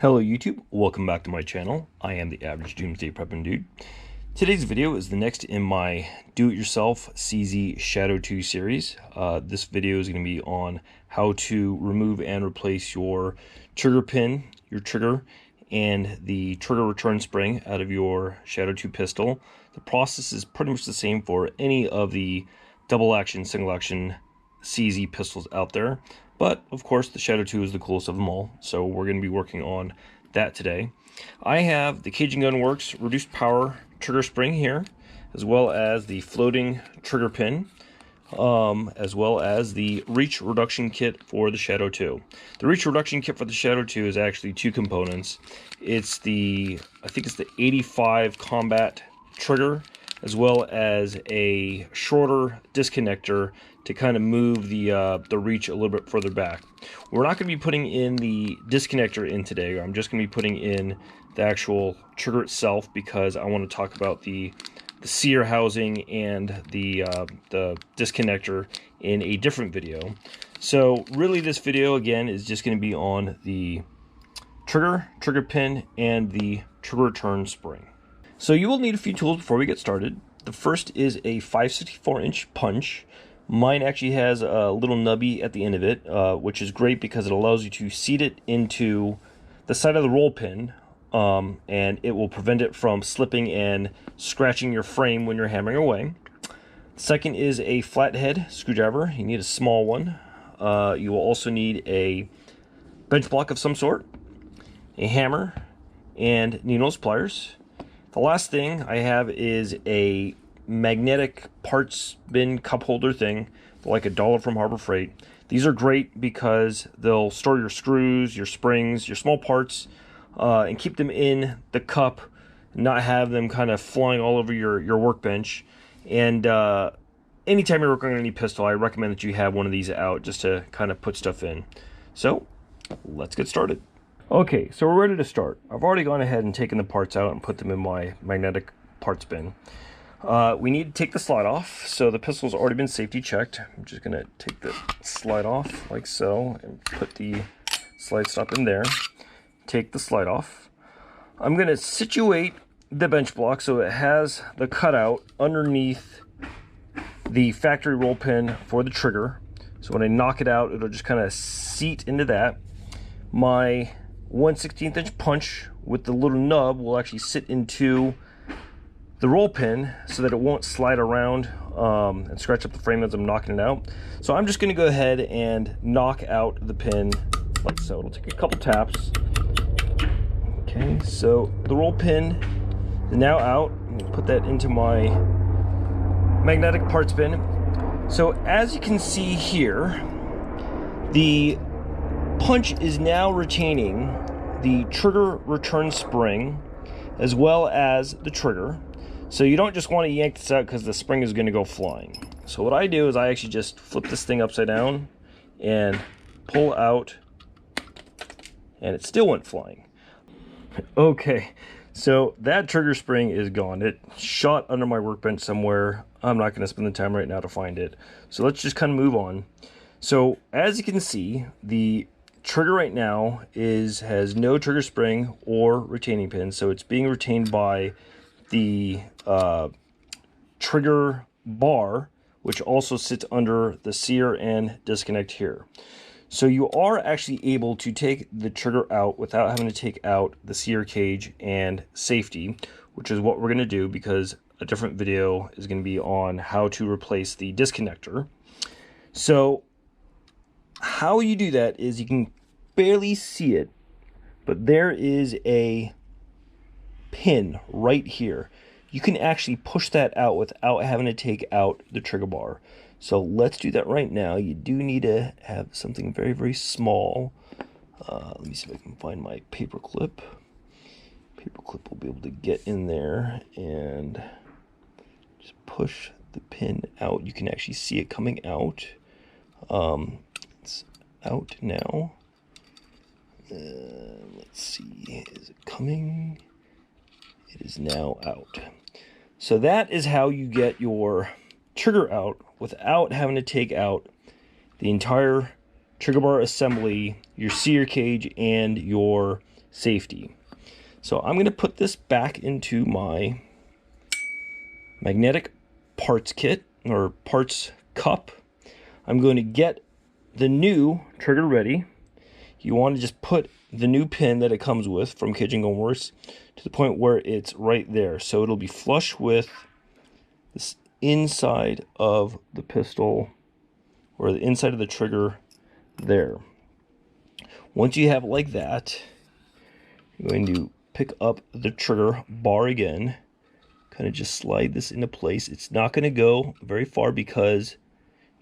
Hello YouTube, welcome back to my channel. I am the Average Doomsday Prepping Dude. Today's video is the next in my do-it-yourself CZ Shadow 2 series. This video is going to be on how to remove and replace your trigger pin, your trigger, and the trigger return spring out of your Shadow 2 pistol. The process is pretty much the same for any of the double action, single action CZ pistols out there. But, of course, the Shadow 2 is the coolest of them all, so we're going to be working on that today. I have the Cajun Gun Works reduced power trigger spring here, as well as the floating trigger pin, as well as the reach reduction kit for the Shadow 2. The reach reduction kit for the Shadow 2 is actually two components. It's I think it's the 85 combat trigger, as well as a shorter disconnector to kind of move the reach a little bit further back. We're not going to be putting in the disconnector in today. I'm just going to be putting in the actual trigger itself because I want to talk about the sear housing and the disconnector in a different video. So really this video again is just going to be on the trigger pin, and the trigger return spring. So you will need a few tools before we get started. The first is a 5/64" punch. Mine actually has a little nubby at the end of it, which is great because it allows you to seat it into the side of the roll pin, and it will prevent it from slipping and scratching your frame when you're hammering away. Second is a flathead screwdriver. You need a small one. You will also need a bench block of some sort, a hammer, and needle pliers. The last thing I have is a magnetic parts bin cup holder thing for like $1 from Harbor Freight. These are great because they'll store your screws, your springs, your small parts, and keep them in the cup, not have them kind of flying all over your workbench. And anytime you're working on any pistol, I recommend that you have one of these out just to kind of put stuff in. So let's get started. Okay, so we're ready to start. I've already gone ahead and taken the parts out and put them in my magnetic parts bin. We need to take the slide off. So the pistol's already been safety checked. I'm just going to take the slide off like so and put the slide stop in there. Take the slide off. I'm going to situate the bench block so it has the cutout underneath the factory roll pin for the trigger. So when I knock it out, it'll just kind of seat into that. My 1/16" punch with the little nub will actually sit into the roll pin so that it won't slide around and scratch up the frame as I'm knocking it out. So I'm just going to go ahead and knock out the pin like so. It'll take a couple taps. Okay, so the roll pin is now out. I'm going to put that into my magnetic parts bin. So as you can see here, the punch is now retaining the trigger return spring as well as the trigger. So you don't just want to yank this out because the spring is going to go flying. So what I do is I actually just flip this thing upside down and pull out, and it still went flying. Okay, so that trigger spring is gone. It shot under my workbench somewhere. I'm not going to spend the time right now to find it. So let's just kind of move on. So as you can see, the trigger right now has no trigger spring or retaining pin, so it's being retained by the trigger bar, which also sits under the sear and disconnect here. So you are actually able to take the trigger out without having to take out the sear cage and safety, which is what we're going to do because a different video is going to be on how to replace the disconnector. So how you do that is you can barely see it, but there is a pin right here. You can actually push that out without having to take out the trigger bar. So let's do that right now. You do need to have something very, very small. Let me see if I can find my paper clip. Paper clip will be able to get in there and just push the pin out. You can actually see it coming out. It's out now. Let's see, is it coming? It is now out. So that is how you get your trigger out without having to take out the entire trigger bar assembly, your sear cage, and your safety. So I'm going to put this back into my magnetic parts kit or parts cup. I'm going to get the new trigger ready. You want to just put the new pin that it comes with from Cajun Gunworks to the point where it's right there. So it'll be flush with this inside of the pistol or the inside of the trigger there. Once you have it like that, you're going to pick up the trigger bar again, kind of just slide this into place. It's not going to go very far because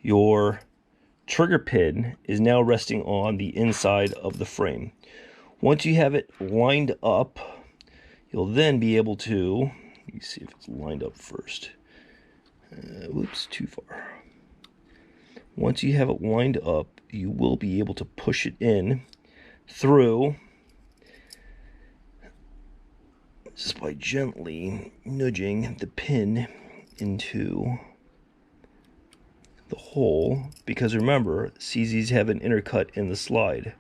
your trigger pin is now resting on the inside of the frame. Once you have it lined up, you'll then be able to, let me see if it's lined up first. Whoops, too far. Once you have it lined up, you will be able to push it in through just by gently nudging the pin into the hole, because remember, CZs have an intercut in the slide.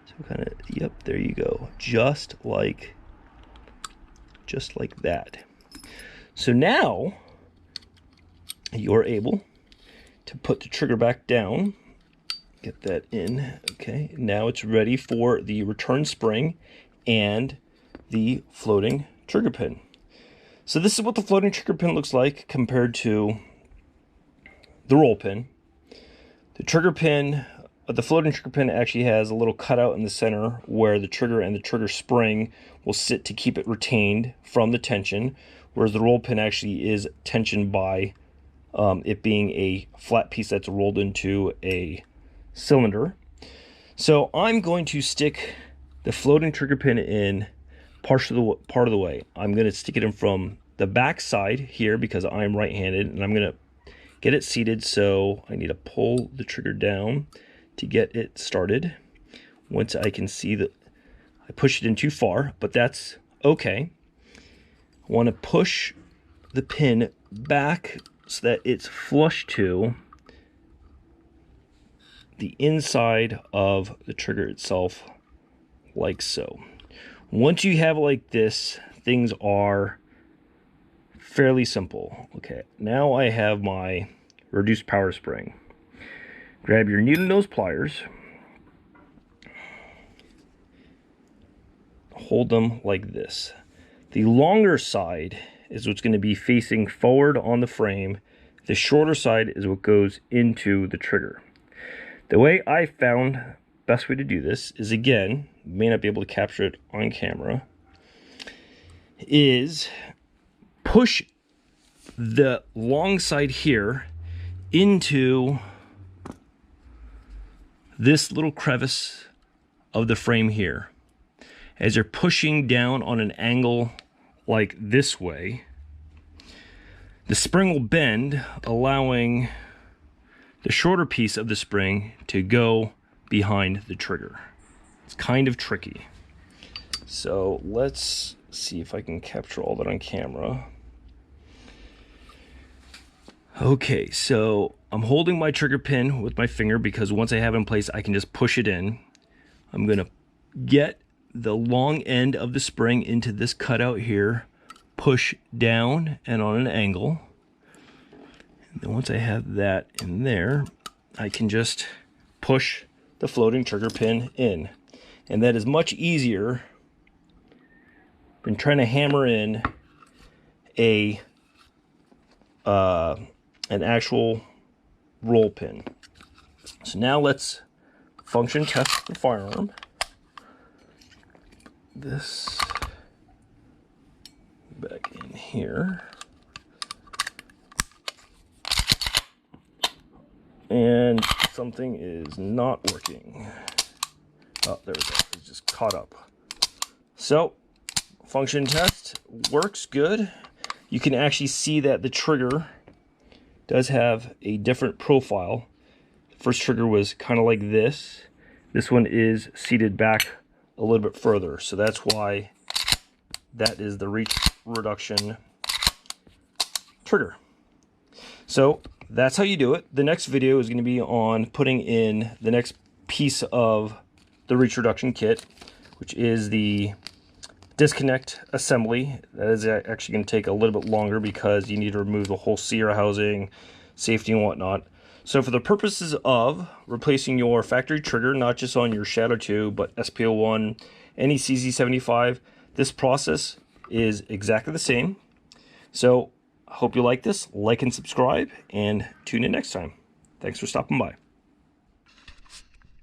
So kind of, yep, there you go. Just like that. So now you're able to put the trigger back down. Get that in. Okay, now it's ready for the return spring and the floating trigger pin. So this is what the floating trigger pin looks like compared to the roll pin. The trigger pin, the floating trigger pin actually has a little cutout in the center where the trigger and the trigger spring will sit to keep it retained from the tension, whereas the roll pin actually is tensioned by it being a flat piece that's rolled into a cylinder. So I'm going to stick the floating trigger pin in part of the way. I'm going to stick it in from the back side here because I'm right-handed, and I'm going to get it seated, so I need to pull the trigger down to get it started. Once I can see that I pushed it in too far, but that's okay. I want to push the pin back so that it's flush to the inside of the trigger itself, like so. Once you have it like this, things are fairly simple. Okay, now I have my reduced power spring. Grab your needle nose pliers, hold them like this. The longer side is what's going to be facing forward on the frame. The shorter side is what goes into the trigger. The way I found best way to do this is, again, may not be able to capture it on camera, is push the long side here into this little crevice of the frame here. As you're pushing down on an angle like this way, the spring will bend, allowing the shorter piece of the spring to go behind the trigger. It's kind of tricky. So let's see if I can capture all that on camera. Okay, so I'm holding my trigger pin with my finger because once I have it in place, I can just push it in. I'm gonna get the long end of the spring into this cutout here, push down and on an angle. And then once I have that in there, I can just push the floating trigger pin in. And that is much easier than trying to hammer in an actual roll pin. So now let's function test the firearm. This back in here. And something is not working. Oh, there we go. It's just caught up. So, function test works good. You can actually see that the trigger does have a different profile. The first trigger was kind of like this. This one is seated back a little bit further. So that's why that is the reach reduction trigger. So that's how you do it. The next video is going to be on putting in the next piece of the reach reduction kit, which is the disconnect assembly. That is actually going to take a little bit longer because you need to remove the whole Sierra housing, safety and whatnot. So for the purposes of replacing your factory trigger, not just on your Shadow 2, but SP01, any CZ75, this process is exactly the same. So I hope you like this, like and subscribe, and tune in next time. Thanks for stopping by.